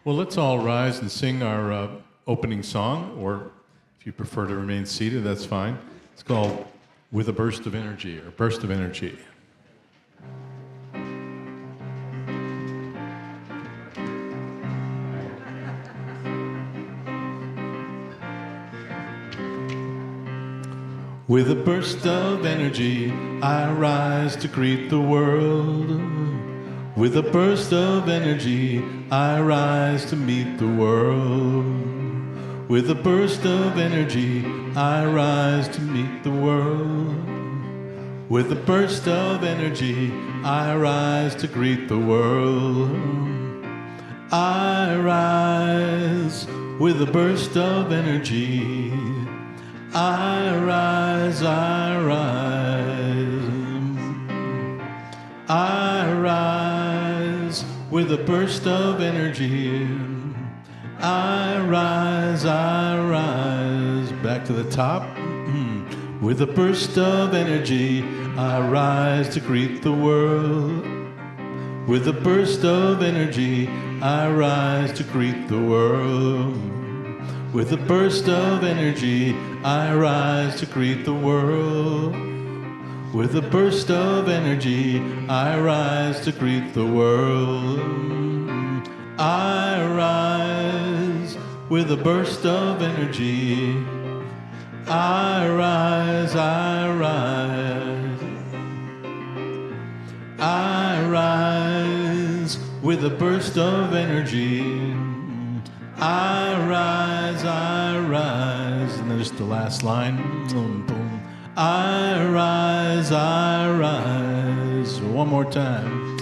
Well, let's all rise and sing our opening song, or if you prefer to remain seated, that's fine. It's called With a Burst of Energy, or Burst of Energy. With a burst of energy, I rise to greet the world. With a burst of energy, I rise to meet the world. With a burst of energy, I rise to meet the world. With a burst of energy, I rise to greet the world. I rise with a burst of energy. I rise, I rise. I rise with a burst of energy. I rise, back to the top. With a burst of energy, I rise to greet the world. With a burst of energy, I rise to greet the world. With a burst of energy, I rise to greet the world. With a burst of energy, I rise to greet the world. I rise with a burst of energy. I rise, I rise. I rise with a burst of energy. I rise, and there's the last line. Boom, boom. I rise, one more time.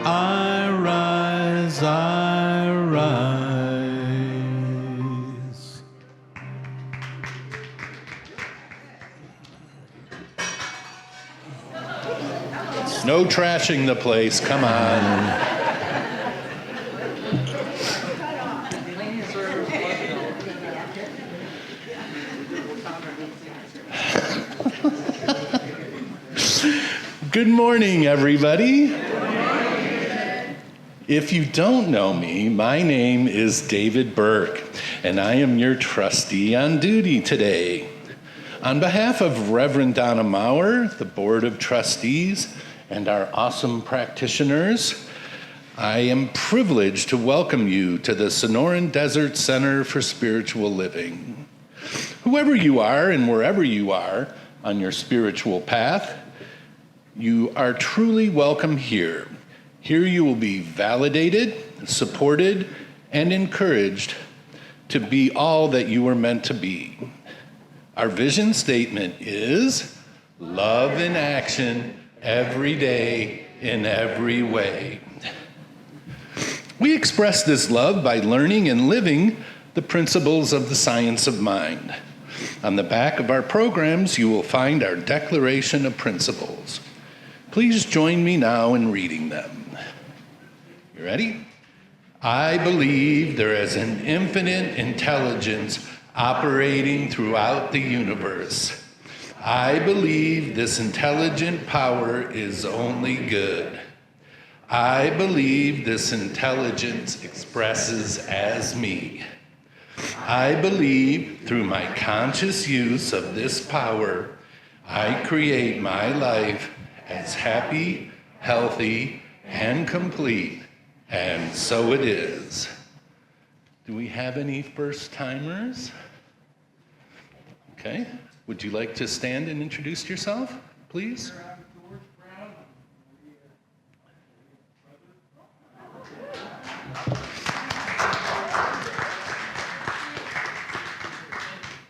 I rise, I rise. No trashing the place, come on. Good morning, everybody. If you don't know me, my name is David Burke, and I am your trustee on duty today. On behalf of Reverend Donna Maurer, the Board of Trustees, and our awesome practitioners, I am privileged to welcome you to the Sonoran Desert Center for Spiritual Living. Whoever you are and wherever you are on your spiritual path, you are truly welcome here. Here you will be validated, supported, and encouraged to be all that you were meant to be. Our vision statement is love in action every day in every way. We express this love by learning and living the principles of the science of mind. On the back of our programs, you will find our Declaration of Principles. Please join me now in reading them. You ready? I believe there is an infinite intelligence operating throughout the universe. I believe this intelligent power is only good. I believe this intelligence expresses as me. I believe through my conscious use of this power, I create my life as happy, healthy, and complete, and so it is. Do we have any first-timers? Okay. Would you like to stand and introduce yourself, please?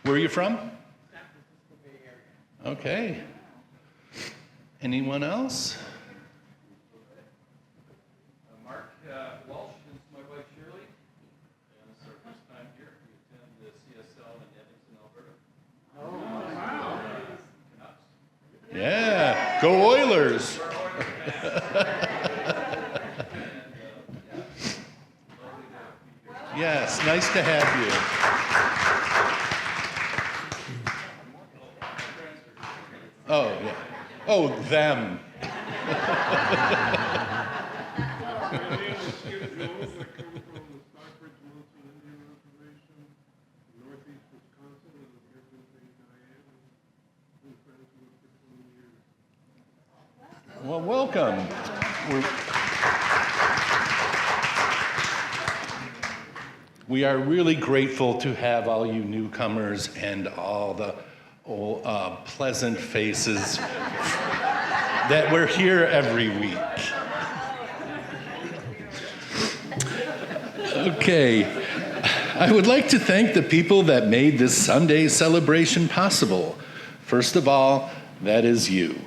Where are you from? Okay. Anyone else? Mark Walsh, and my wife Shirley. And this is our first time here. We attend the CSL in Edmonton, Alberta. Yeah, go Oilers. Yes, nice to have you. Oh, yeah. Oh, them. Skip Jones. I come from the Stockbridge Mountain Indian Reservation, northeast Wisconsin, and I'm here visiting Diane. Been friends with her for 20 years. Well, welcome. We are really grateful to have all you newcomers and all the pleasant faces that we're here every week. Okay, I would like to thank the people that made this Sunday celebration possible. First of all, that is you.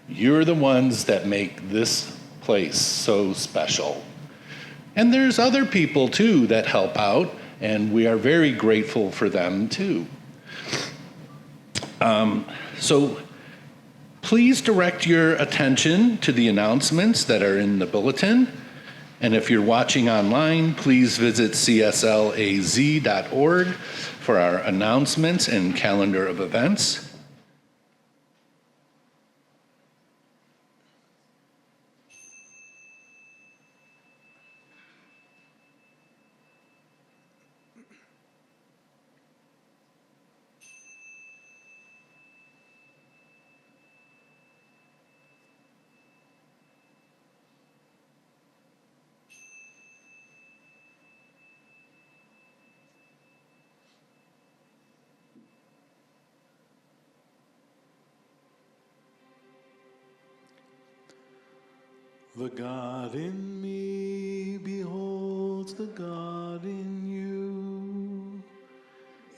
You're the ones that make this place so special. And there's other people too that help out, and we are very grateful for them too. So please direct your attention to the announcements that are in the bulletin. And if you're watching online, please visit cslaz.org for our announcements and calendar of events. The God in me beholds the God in you.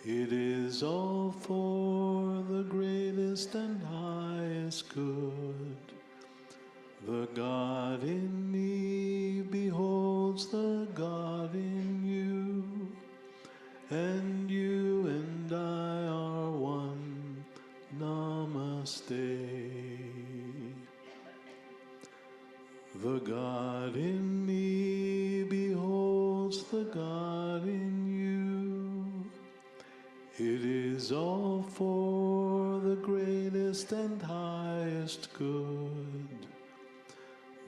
It is all for the greatest and highest good. The God in me beholds the God in you, and you and I are one. Namaste. The God in me beholds the God in you. It is all for the greatest and highest good.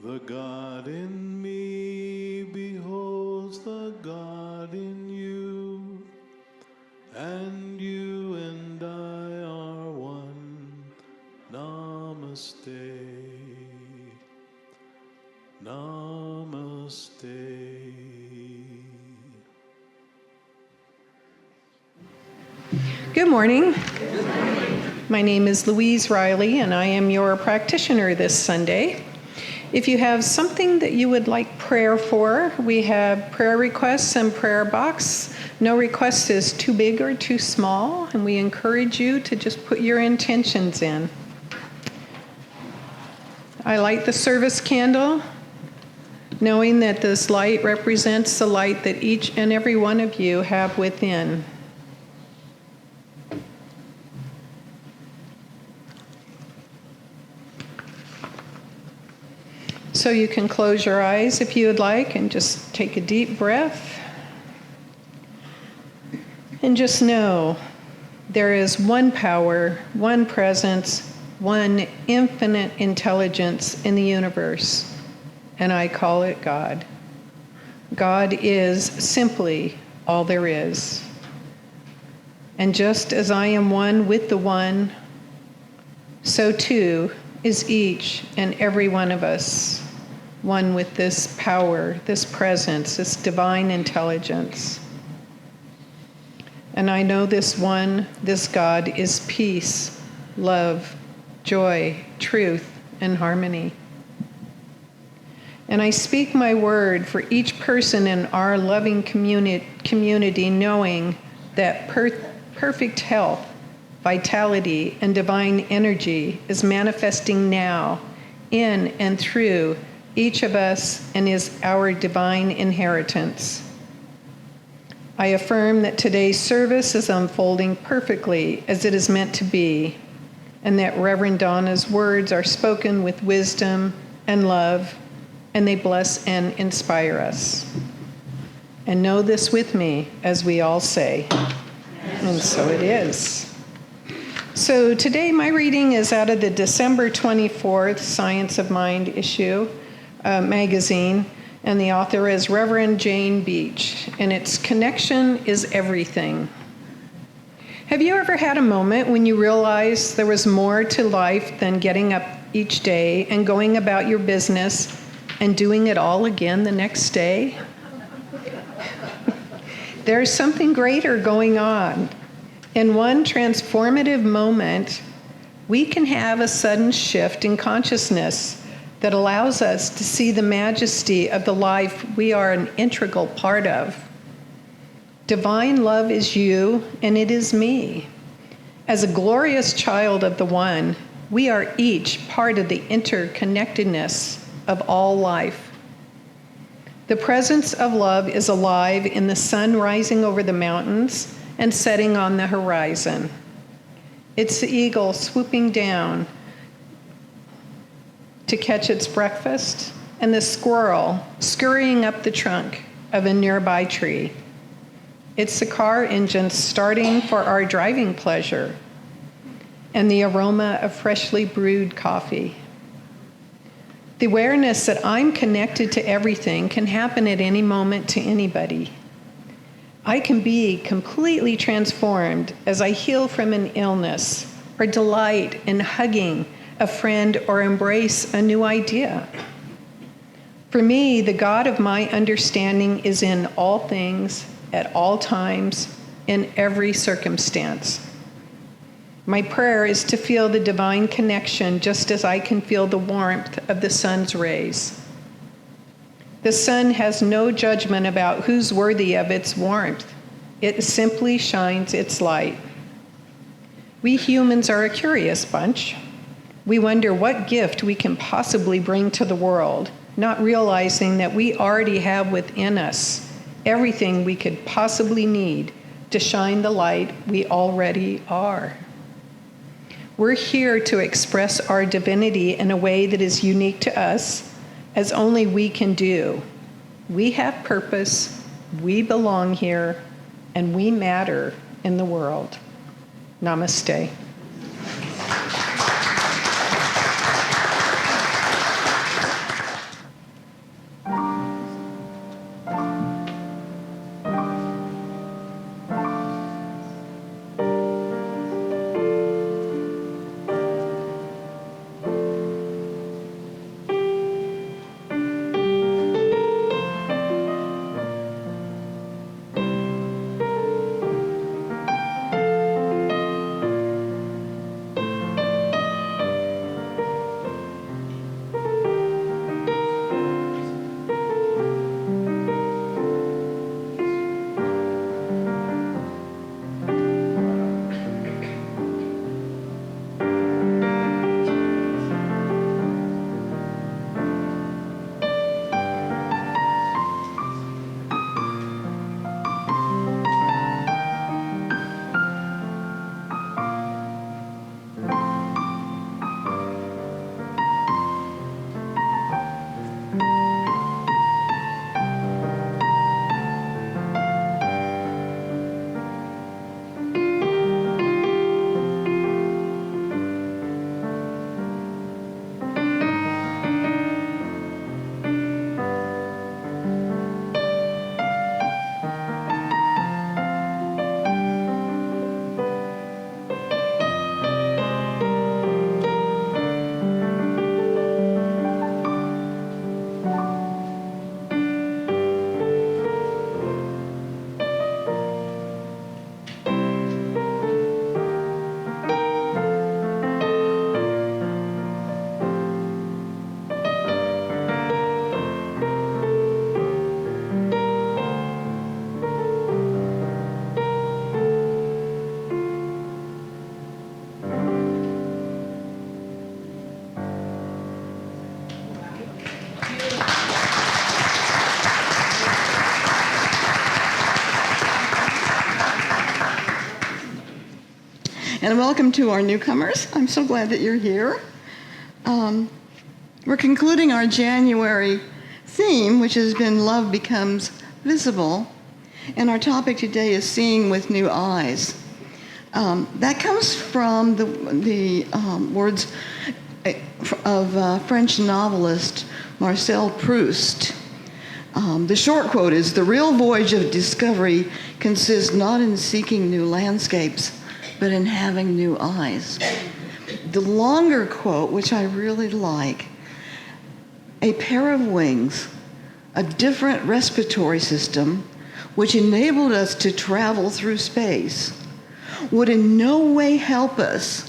The God in me beholds the God in you, and you and I are one. Namaste. Namaste. Good morning. My name is Louise Riley, and I am your practitioner this Sunday. If you have something that you would like prayer for, we have prayer requests and prayer box. No request is too big or too small, and we encourage you to just put your intentions in. I light the service candle, knowing that this light represents the light that each and every one of you have within. So you can close your eyes if you would like and just take a deep breath. And just know there is one power, one presence, one infinite intelligence in the universe. And I call it God. God is simply all there is. And just as I am one with the one, so too is each and every one of us one with this power, this presence, this divine intelligence. And I know this one, this God, is peace, love, joy, truth, and harmony. And I speak my word for each person in our loving community, knowing that perfect health, vitality, and divine energy is manifesting now in and through each of us and is our divine inheritance. I affirm that today's service is unfolding perfectly as it is meant to be, and that Reverend Donna's words are spoken with wisdom and love, and they bless and inspire us. And know this with me as we all say, and so it is. So today my reading is out of the December 24th Science of Mind issue magazine, and the author is Reverend Jane Beach, and its connection is everything. Have you ever had a moment when you realized there was more to life than getting up each day and going about your business and doing it all again the next day? There's something greater going on. In one transformative moment, we can have a sudden shift in consciousness that allows us to see the majesty of the life we are an integral part of. Divine love is you, and it is me. As a glorious child of the One, we are each part of the interconnectedness of all life. The presence of love is alive in the sun rising over the mountains and setting on the horizon. It's the eagle swooping down to catch its breakfast, and the squirrel scurrying up the trunk of a nearby tree. It's the car engine starting for our driving pleasure, and the aroma of freshly brewed coffee. The awareness that I'm connected to everything can happen at any moment to anybody. I can be completely transformed as I heal from an illness, or delight in hugging a friend, or embrace a new idea. For me, the God of my understanding is in all things, at all times, in every circumstance. My prayer is to feel the divine connection just as I can feel the warmth of the sun's rays. The sun has no judgment about who's worthy of its warmth. It simply shines its light. We humans are a curious bunch. We wonder what gift we can possibly bring to the world, not realizing that we already have within us everything we could possibly need to shine the light we already are. We're here to express our divinity in a way that is unique to us, as only we can do. We have purpose, we belong here, and we matter in the world. Namaste. And welcome to our newcomers. I'm so glad that you're here. We're concluding our January theme, which has been Love Becomes Visible. And our topic today is Seeing with New Eyes. That comes from the words of French novelist Marcel Proust, The short quote is, "The real voyage of discovery consists not in seeking new landscapes, but in having new eyes." The longer quote, which I really like, "A pair of wings, a different respiratory system, which enabled us to travel through space, would in no way help us,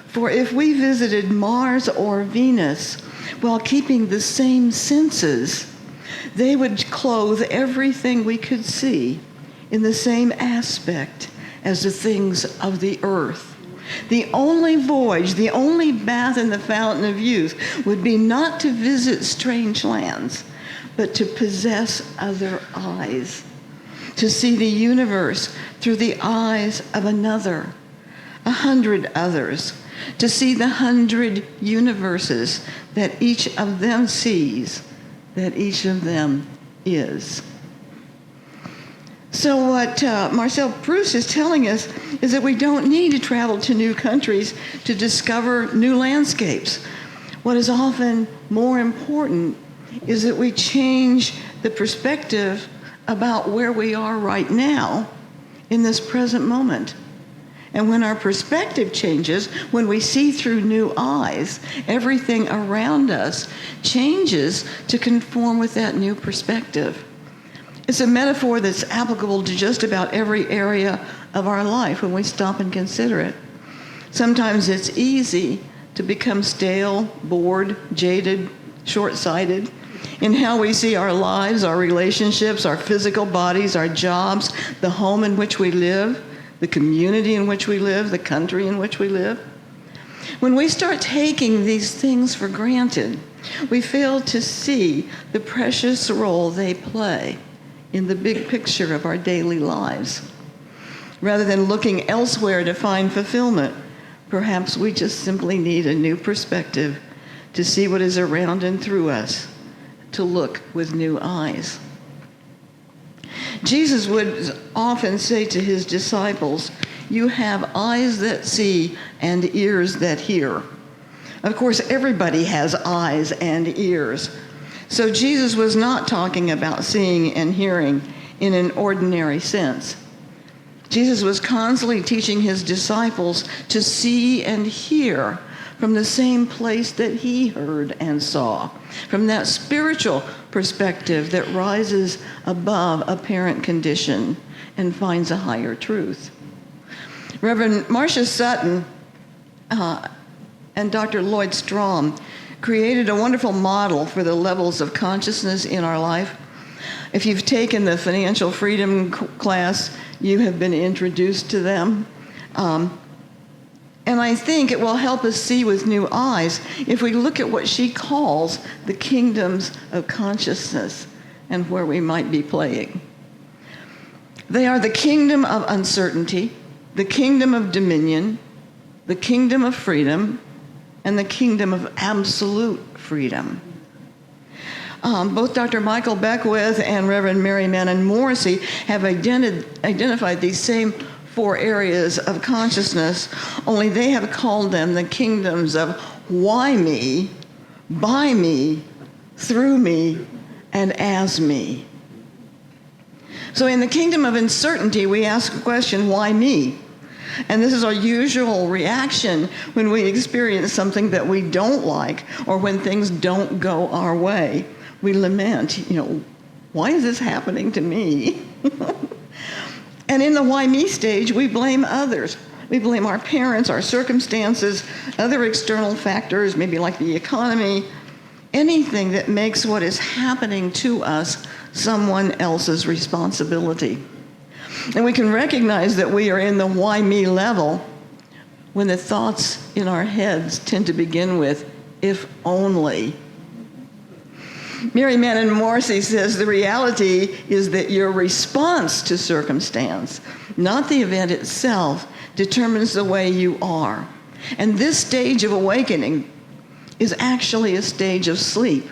for if we visited Mars or Venus while keeping the same senses, they would clothe everything we could see in the same aspect as the things of the earth. The only voyage, the only bath in the fountain of youth would be not to visit strange lands, but to possess other eyes, to see the universe through the eyes of another, 100 others, to see the 100 universes that each of them sees, that each of them is." So what Marcel Proust is telling us is that we don't need to travel to new countries to discover new landscapes. What is often more important is that we change the perspective about where we are right now in this present moment. And when our perspective changes, when we see through new eyes, everything around us changes to conform with that new perspective. It's a metaphor that's applicable to just about every area of our life when we stop and consider it. Sometimes it's easy to become stale, bored, jaded, short-sighted in how we see our lives, our relationships, our physical bodies, our jobs, the home in which we live, the community in which we live, the country in which we live. When we start taking these things for granted, we fail to see the precious role they play in the big picture of our daily lives. Rather than looking elsewhere to find fulfillment, perhaps we just simply need a new perspective to see what is around and through us, to look with new eyes. Jesus would often say to his disciples, "You have eyes that see and ears that hear." Of course, everybody has eyes and ears. So Jesus was not talking about seeing and hearing in an ordinary sense. Jesus was constantly teaching his disciples to see and hear from the same place that he heard and saw, from that spiritual perspective that rises above apparent condition and finds a higher truth. Reverend Marcia Sutton and Dr. Lloyd Strom created a wonderful model for the levels of consciousness in our life. If you've taken the financial freedom class, you have been introduced to them. And I think it will help us see with new eyes if we look at what she calls the kingdoms of consciousness and where we might be playing. They are the kingdom of uncertainty, the kingdom of dominion, the kingdom of freedom, and the kingdom of absolute freedom. Both Dr. Michael Beckwith and Reverend Mary Mannon Morrissey have identified these same 4 areas of consciousness, only they have called them the kingdoms of why me, by me, through me, and as me. So in the kingdom of uncertainty, we ask the question, why me? And this is our usual reaction when we experience something that we don't like or when things don't go our way. We lament, why is this happening to me? And in the why me stage, we blame others. We blame our parents, our circumstances, other external factors, maybe like the economy, anything that makes what is happening to us someone else's responsibility. And we can recognize that we are in the why me level when the thoughts in our heads tend to begin with, if only. Mary Mannon Morrissey says the reality is that your response to circumstance, not the event itself, determines the way you are. And this stage of awakening is actually a stage of sleep.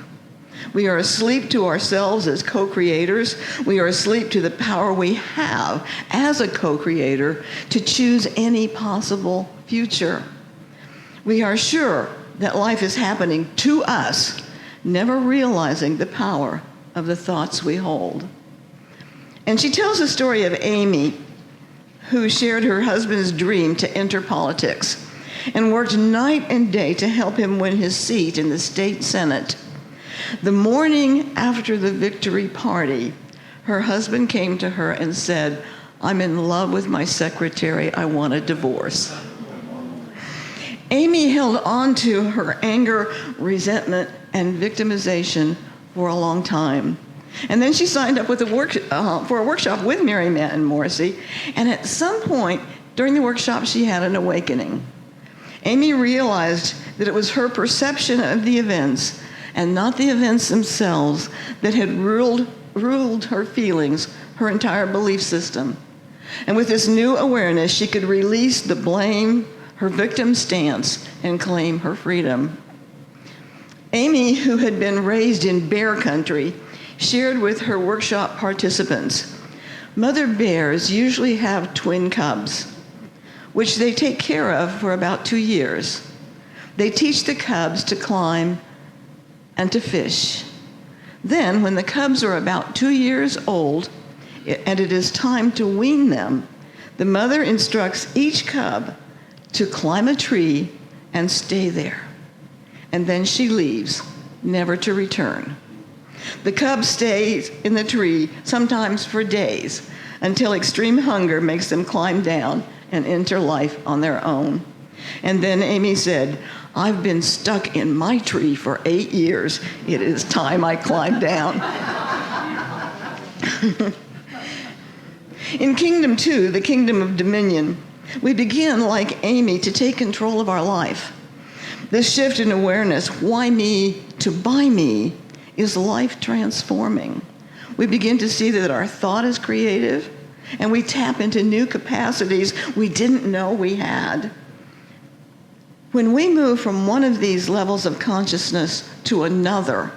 We are asleep to ourselves as co-creators. We are asleep to the power we have as a co-creator to choose any possible future. We are sure that life is happening to us, never realizing the power of the thoughts we hold. And she tells the story of Amy, who shared her husband's dream to enter politics and worked night and day to help him win his seat in the state senate. The morning after the victory party, her husband came to her and said, "I'm in love with my secretary. I want a divorce." Amy held on to her anger, resentment, and victimization for a long time. And then she signed up with for a workshop with Mary and Morrissey. And at some point during the workshop, she had an awakening. Amy realized that it was her perception of the events and not the events themselves that had ruled her feelings, her entire belief system. And with this new awareness, she could release the blame, her victim stance, and claim her freedom. Amy, who had been raised in bear country, shared with her workshop participants, mother bears usually have twin cubs, which they take care of for about 2 years. They teach the cubs to climb and to fish. Then, when the cubs are about 2 years old and it is time to wean them, the mother instructs each cub to climb a tree and stay there. And then she leaves, never to return. The cub stays in the tree, sometimes for days, until extreme hunger makes them climb down and enter life on their own. And then Amy said, "I've been stuck in my tree for 8 years. It is time I climb down." In Kingdom 2, the Kingdom of Dominion, we begin, like Amy, to take control of our life. This shift in awareness, why me to by me, is life transforming. We begin to see that our thought is creative, and we tap into new capacities we didn't know we had. When we move from one of these levels of consciousness to another,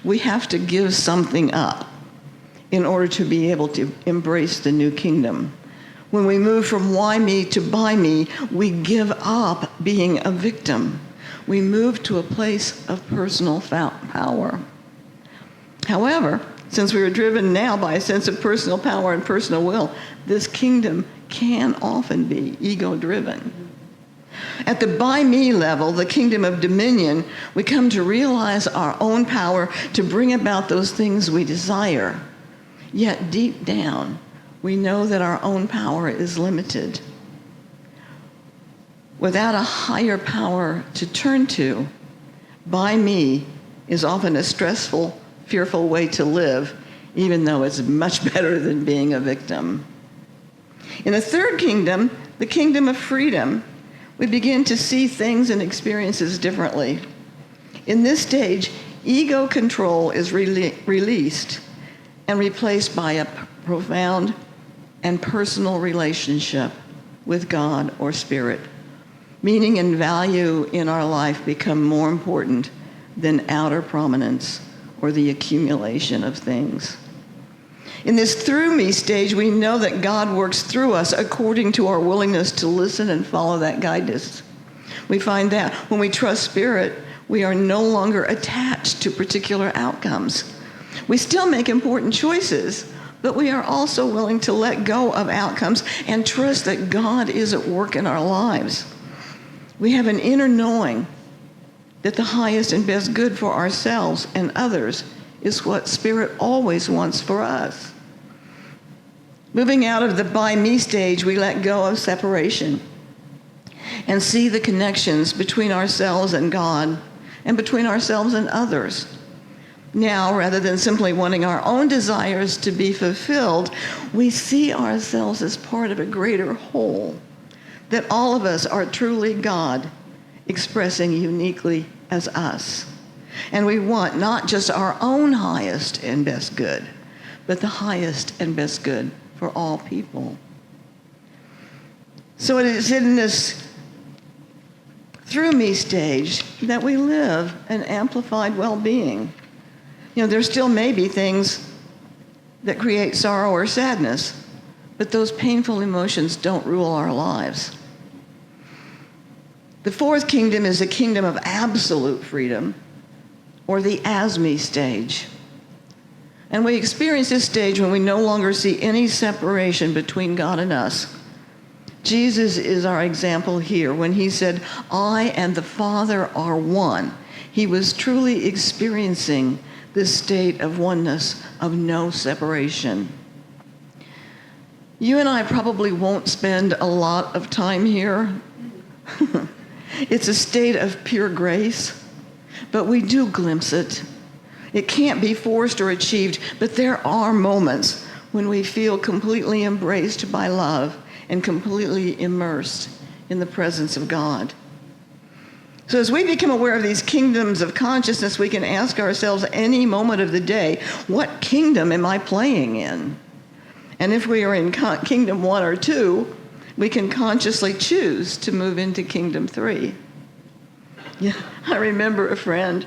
we have to give something up in order to be able to embrace the new kingdom. When we move from why me to by me, we give up being a victim. We move to a place of personal power. However, since we are driven now by a sense of personal power and personal will, this kingdom can often be ego-driven. At the by me level, the kingdom of dominion, we come to realize our own power to bring about those things we desire. Yet deep down, we know that our own power is limited. Without a higher power to turn to, by me is often a stressful, fearful way to live, even though it's much better than being a victim. In the third kingdom, the kingdom of freedom, we begin to see things and experiences differently. In this stage, ego control is released and replaced by a profound and personal relationship with God or spirit. Meaning and value in our life become more important than outer prominence or the accumulation of things. In this through me stage, we know that God works through us according to our willingness to listen and follow that guidance. We find that when we trust spirit, we are no longer attached to particular outcomes. We still make important choices, but we are also willing to let go of outcomes and trust that God is at work in our lives. We have an inner knowing that the highest and best good for ourselves and others is what Spirit always wants for us. Moving out of the by me stage, we let go of separation and see the connections between ourselves and God and between ourselves and others. Now, rather than simply wanting our own desires to be fulfilled, we see ourselves as part of a greater whole, that all of us are truly God, expressing uniquely as us. And we want not just our own highest and best good, but the highest and best good for all people. So it is in this through me stage that we live an amplified well-being. You know, there still may be things that create sorrow or sadness, but those painful emotions don't rule our lives. The fourth kingdom is a kingdom of absolute freedom, or the as me stage. And we experience this stage when we no longer see any separation between God and us. Jesus is our example here. When he said, "I and the Father are one," he was truly experiencing this state of oneness, of no separation. You and I probably won't spend a lot of time here. It's a state of pure grace, but we do glimpse it. It can't be forced or achieved, but there are moments when we feel completely embraced by love and completely immersed in the presence of God. So as we become aware of these kingdoms of consciousness, we can ask ourselves any moment of the day, what kingdom am I playing in? And if we are in kingdom 1 or 2, we can consciously choose to move into kingdom 3. Yeah, I remember a friend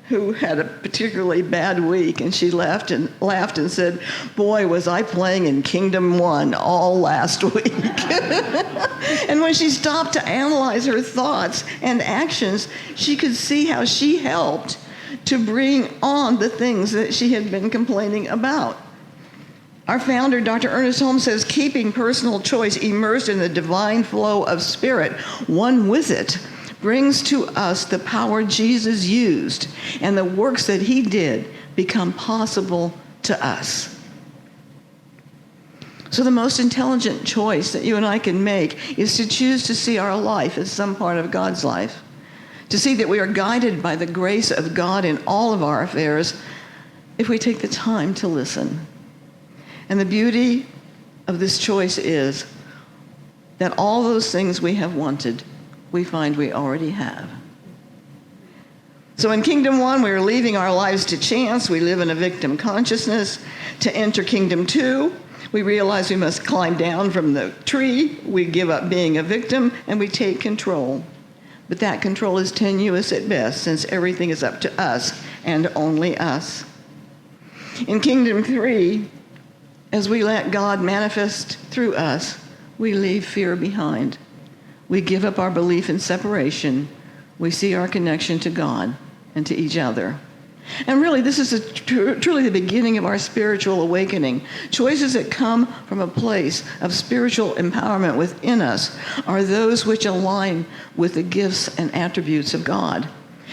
who had a particularly bad week, and she laughed and said, "Boy, was I playing in Kingdom 1 all last week." And when she stopped to analyze her thoughts and actions, she could see how she helped to bring on the things that she had been complaining about. Our founder, Dr. Ernest Holmes, says, "Keeping personal choice immersed in the divine flow of spirit, one with it, brings to us the power Jesus used, and the works that he did become possible to us." So the most intelligent choice that you and I can make is to choose to see our life as some part of God's life, to see that we are guided by the grace of God in all of our affairs if we take the time to listen. And the beauty of this choice is that all those things we have wanted, we find we already have. So in Kingdom 1, we are leaving our lives to chance. We live in a victim consciousness. To enter Kingdom 2, we realize we must climb down from the tree. We give up being a victim, and we take control. But that control is tenuous at best, since everything is up to us and only us. In Kingdom 3, as we let God manifest through us, we leave fear behind. We give up our belief in separation. We see our connection to God and to each other. And really, this is truly the beginning of our spiritual awakening. Choices that come from a place of spiritual empowerment within us are those which align with the gifts and attributes of God.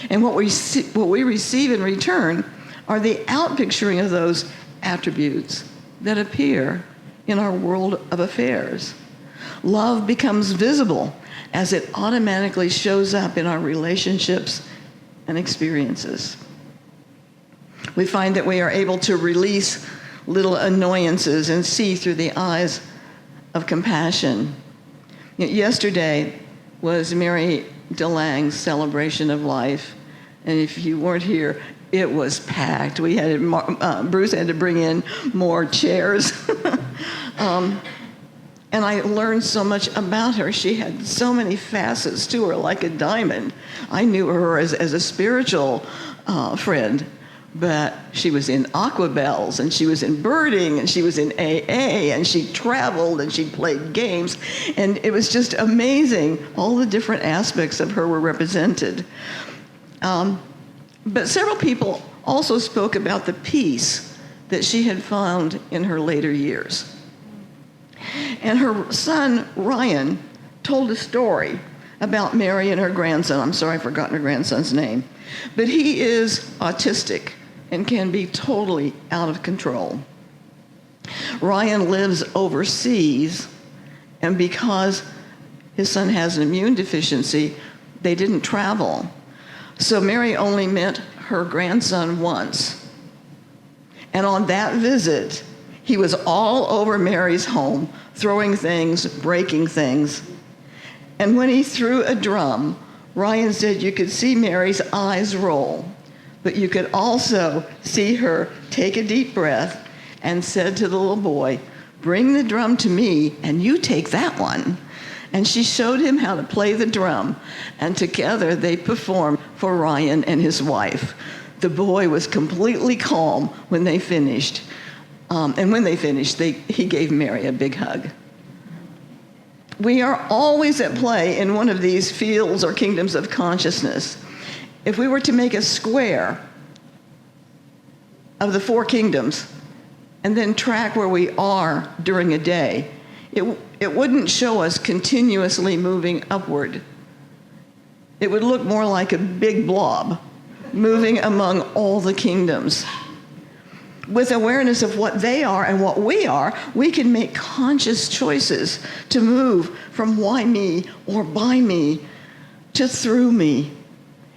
And what we receive in return are the outpicturing of those attributes that appear in our world of affairs. Love becomes visible as it automatically shows up in our relationships and experiences. We find that we are able to release little annoyances and see through the eyes of compassion. Yesterday was Mary DeLange's celebration of life, and if you weren't here, it was packed. Bruce had to bring in more chairs. And I learned so much about her. She had so many facets to her, like a diamond. I knew her as a spiritual friend, but she was in Aquabells, and she was in birding, and she was in AA, and she traveled, and she played games. And it was just amazing. All the different aspects of her were represented. But several people also spoke about the peace that she had found in her later years. And her son, Ryan, told a story about Mary and her grandson. I'm sorry, I've forgotten her grandson's name. But he is autistic and can be totally out of control. Ryan lives overseas, and because his son has an immune deficiency, they didn't travel. So Mary only met her grandson once. And on that visit, he was all over Mary's home, throwing things, breaking things. And when he threw a drum, Ryan said you could see Mary's eyes roll, but you could also see her take a deep breath and said to the little boy, "Bring the drum to me, and you take that one." And she showed him how to play the drum, and together they performed for Ryan and his wife. The boy was completely calm when they finished. And when they finished, he gave Mary a big hug. We are always at play in one of these fields or kingdoms of consciousness. If we were to make a square of the four kingdoms and then track where we are during a day, it wouldn't show us continuously moving upward. It would look more like a big blob moving among all the kingdoms. With awareness of what they are and what we are, we can make conscious choices to move from why me or by me to through me.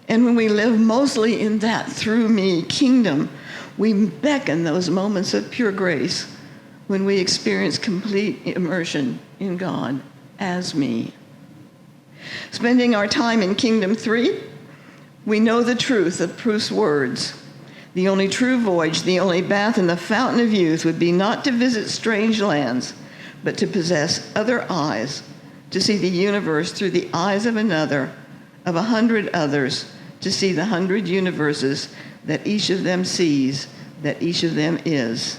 And when we live mostly in that through me kingdom, we beckon those moments of pure grace when we experience complete immersion in God as me. Spending our time in Kingdom 3, we know the truth of Proust's words. The only true voyage, the only bath in the fountain of youth would be not to visit strange lands, but to possess other eyes, to see the universe through the eyes of another, of 100 others, to see the 100 universes that each of them sees, that each of them is.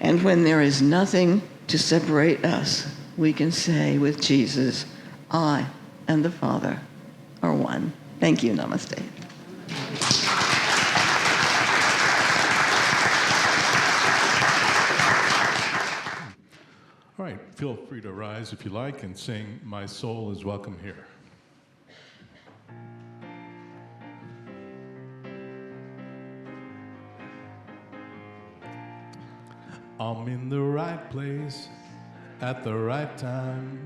And when there is nothing to separate us, we can say with Jesus, I and the Father are one. Thank you. Namaste. All right, feel free to rise if you like and sing My Soul is Welcome Here. I'm in the right place at the right time.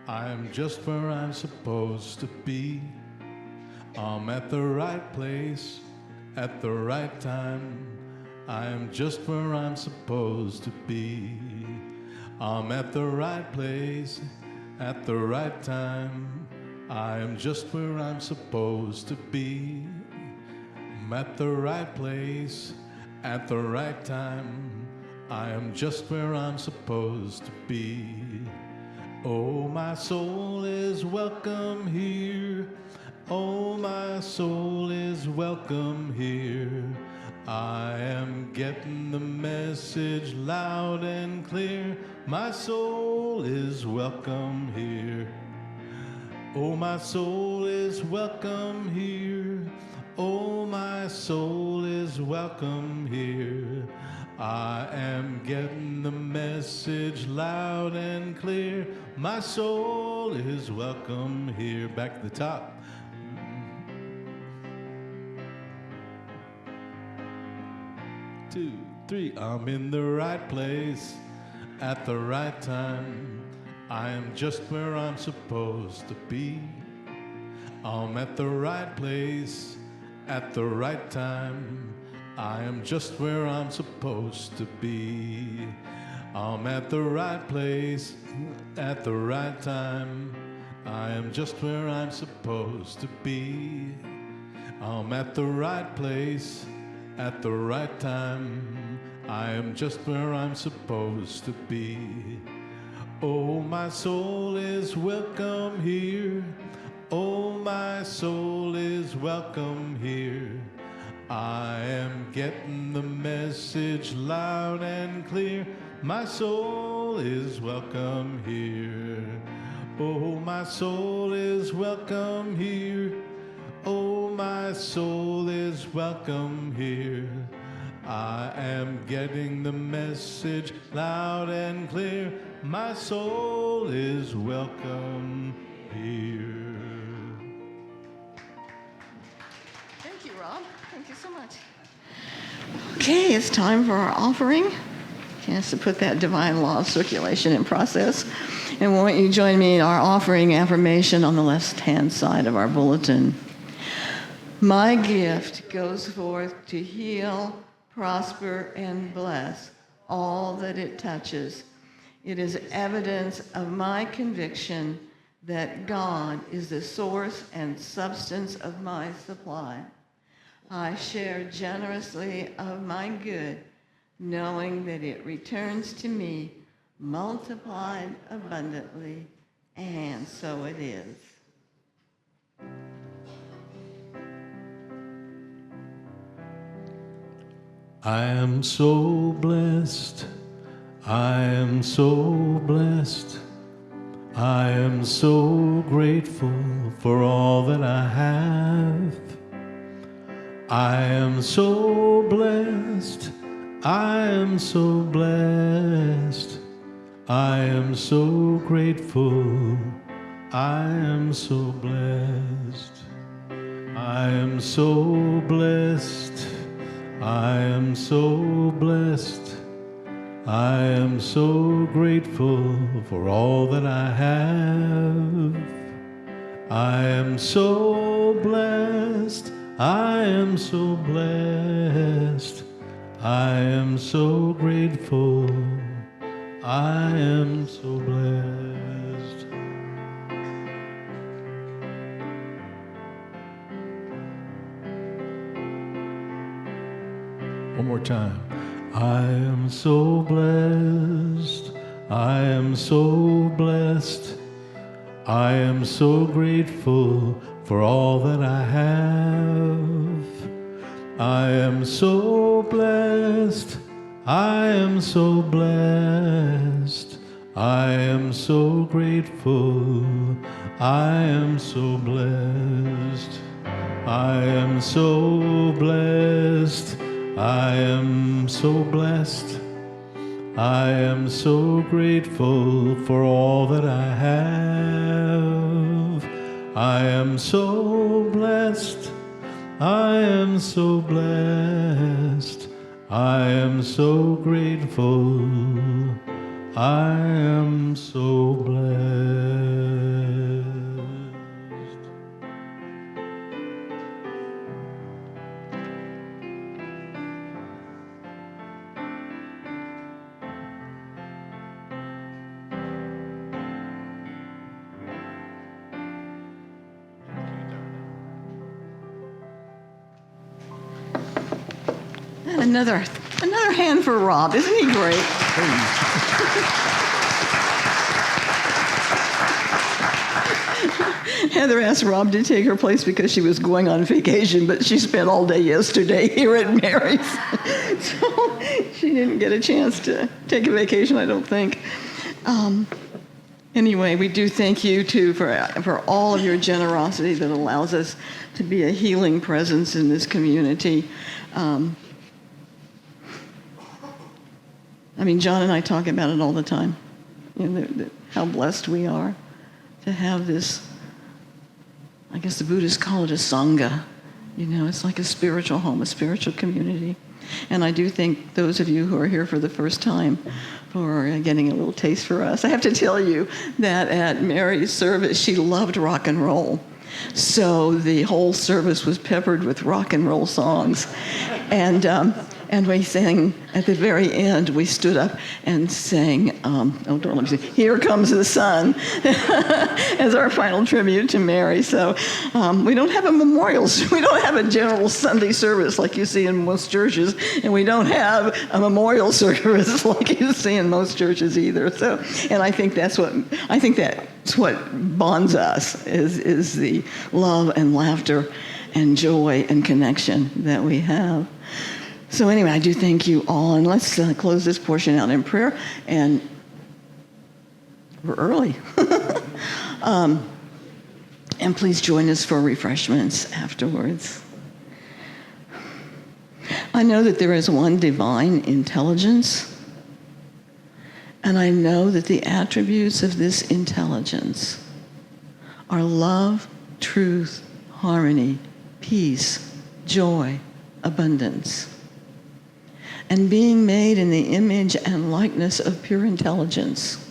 I am just where I'm supposed to be. I'm at the right place at the right time. I am just where I'm supposed to be. I'm at the right place at the right time. I am just where I'm supposed to be. I'm at the right place at the right time. I am just where I'm supposed to be. Oh, my soul is welcome here. Oh, my soul is welcome here. I am getting the message loud and clear. My soul is welcome here. Oh, my soul is welcome here. Oh, my soul is welcome here. I am getting the message loud and clear. My soul is welcome here. Back to the top. 2, 3. I'm in the right place at the right time. I am just where I'm supposed to be. I'm at the right place at the right time. I am just where I'm supposed to be. I'm at the right place at the right time. I am just where I'm supposed to be. I'm at the right place at the right time. I am just where I'm supposed to be. Oh, my soul is welcome here. Oh, my soul is welcome here. I am getting the message loud and clear. My soul is welcome here. Oh, my soul is welcome here. Oh, my soul is welcome here. I am getting the message loud and clear. My soul is welcome here. Thank you, Rob. Thank you so much. Okay, it's time for our offering. Chance to put that divine law of circulation in process. And won't you join me in our offering affirmation on the left-hand side of our bulletin? My gift goes forth to heal, prosper, and bless all that it touches. It is evidence of my conviction that God is the source and substance of my supply. I share generously of my good, knowing that it returns to me multiplied abundantly, and so it is. I am so blessed. I am so blessed. I am so grateful for all that I have. I am so blessed. I am so blessed. I am so grateful. I am so blessed. I am so blessed. I am so blessed. I am so grateful for all that I have. I am so blessed. I am so blessed. I am so grateful. I am so blessed. One more time. I am so blessed. I am so blessed. I am so grateful for all that I have. I am so blessed. I am so blessed. I am so grateful. I am so blessed. I am so blessed. I am so blessed. I am so grateful for all that I have. I am so blessed. I am so blessed. I am so grateful. I am so blessed. And another hand for Rob. Isn't he great? Heather asked Rob to take her place because she was going on vacation, but she spent all day yesterday here at Mary's. So she didn't get a chance to take a vacation, I don't think. Anyway, we do thank you, too, for all of your generosity that allows us to be a healing presence in this community. John and I talk about it all the time, how blessed we are to have this, I guess the Buddhists call it a sangha. It's like a spiritual home, a spiritual community. And I do thank those of you who are here for the first time for getting a little taste for us. I have to tell you that at Mary's service, she loved rock and roll. So the whole service was peppered with rock and roll songs. And we sang, at the very end, we stood up and sang, Here Comes the Sun, as our final tribute to Mary. So we don't have a we don't have a general Sunday service like you see in most churches, and we don't have a memorial service like you see in most churches either. So, and I think that's what bonds us, is the love and laughter and joy and connection that we have. So anyway, I do thank you all, and let's close this portion out in prayer, and we're early. And please join us for refreshments afterwards. I know that there is one divine intelligence, and I know that the attributes of this intelligence are love, truth, harmony, peace, joy, abundance. And being made in the image and likeness of pure intelligence,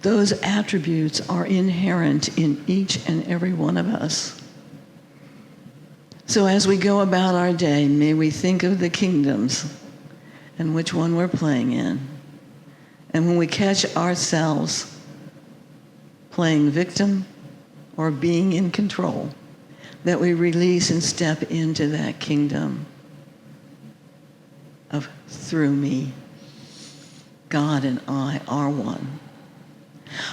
those attributes are inherent in each and every one of us. So as we go about our day, may we think of the kingdoms and which one we're playing in. And when we catch ourselves playing victim or being in control, that we release and step into that kingdom of through me. God and I are one.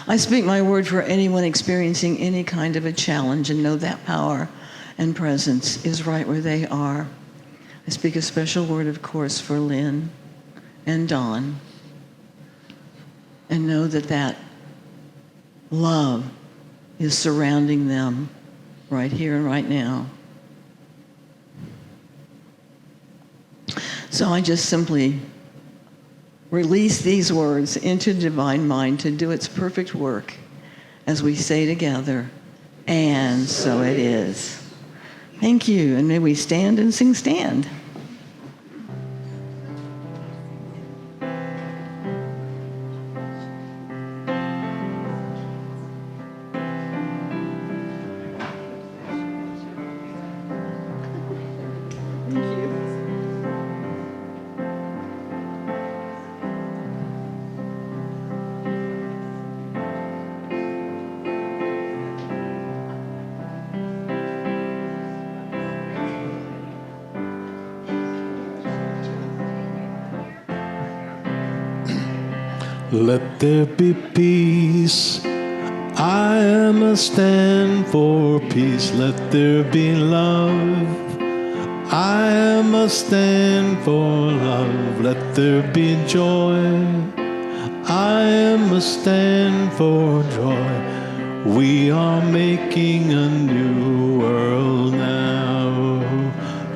I speak my word for anyone experiencing any kind of a challenge, and know that power and presence is right where they are. I speak a special word, of course, for Lynn and Dawn, and know that love is surrounding them right here and right now. So I just simply release these words into the divine mind to do its perfect work as we say together, and so it is. Thank you, and may we stand and sing Stand. Let there be peace. I am a stand for peace. Let there be love. I am a stand for love. Let there be joy. I am a stand for joy. We are making a new world now.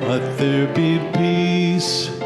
Let there be peace.